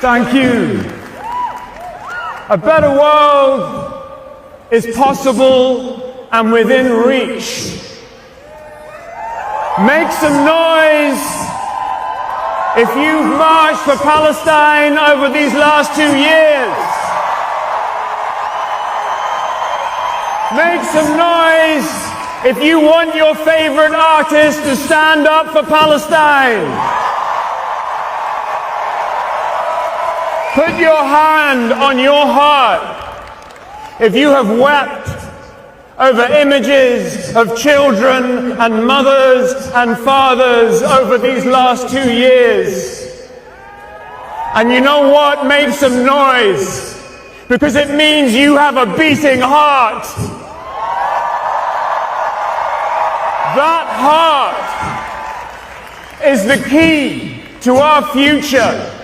Thank you. A better world is possible and within reach. Make some noise if you've marched for Palestine over these last 2 years. Make some noise if you want your favorite artist to stand up for Palestine. Put your hand on your heart if you have wept over images of children and mothers and fathers over these last 2 years. And you know what? Make some noise, because it means you have a beating heart. That heart is the key to our future.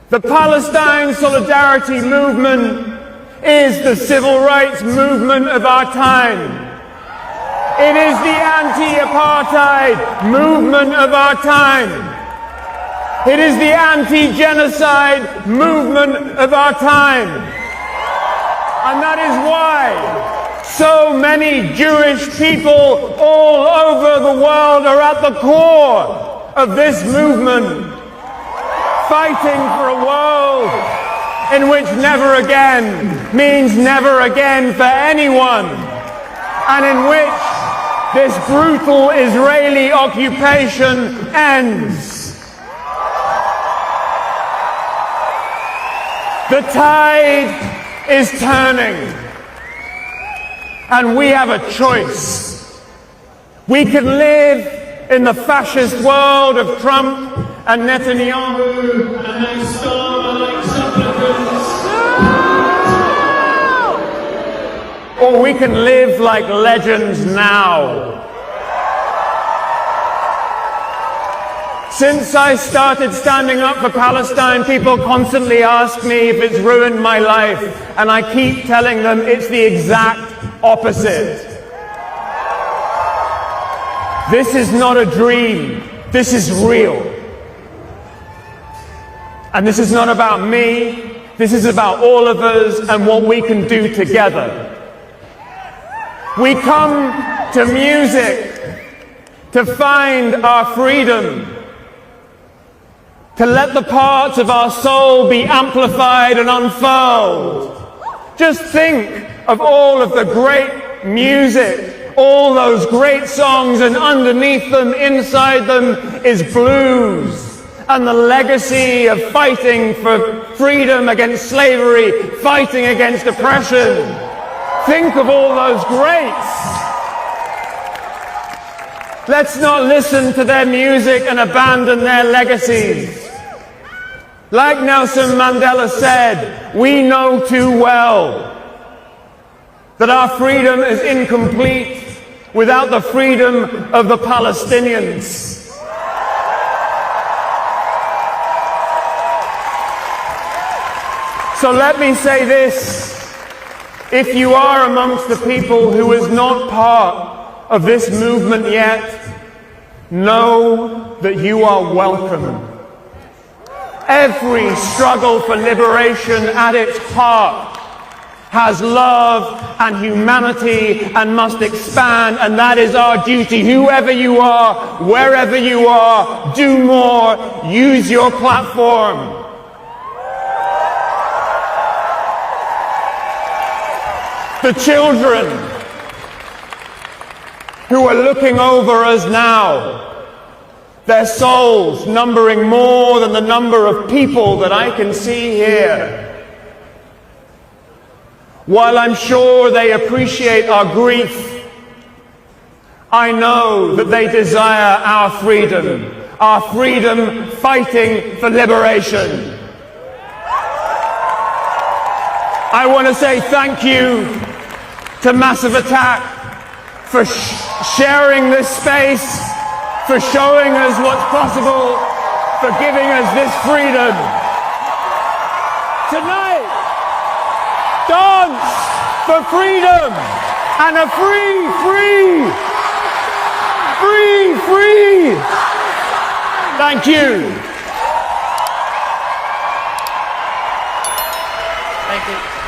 The Palestine Solidarity Movement is the civil rights movement of our time. It is the anti-apartheid movement of our time. It is the anti-genocide movement of our time. And that is why so many Jewish people all over the world are at the core of this movement, fighting for a world in which never again means never again for anyone, and in which this brutal Israeli occupation ends. The tide is turning, and we have a choice. We can live in the fascist world of Trump and Netanyahu and their star-like supplicants, or we can live like legends now. Since I started standing up for Palestine, people constantly ask me if it's ruined my life, and I keep telling them it's the exact opposite. This is not a dream, this is real. And this is not about me, this is about all of us and what we can do together. We come to music to find our freedom, to let the parts of our soul be amplified and unfurled. Just think of all of the great music, all those great songs, and underneath them, inside them, is blues. And the legacy of fighting for freedom against slavery, fighting against oppression. Think of all those greats. Let's not listen to their music and abandon their legacies. Like Nelson Mandela said, we know too well that our freedom is incomplete without the freedom of the Palestinians. So let me say this, if you are amongst the people who is not part of this movement yet, know that you are welcome. Every struggle for liberation at its heart has love and humanity and must expand, and that is our duty. Whoever you are, wherever you are, do more, use your platform. The children who are looking over us now, their souls numbering more than the number of people that I can see here. While I'm sure they appreciate our grief, I know that they desire our freedom fighting for liberation. I want to say thank you to Massive Attack for sharing this space, for showing us what's possible, for giving us this freedom. Tonight, dance for freedom and a free. Thank you. you.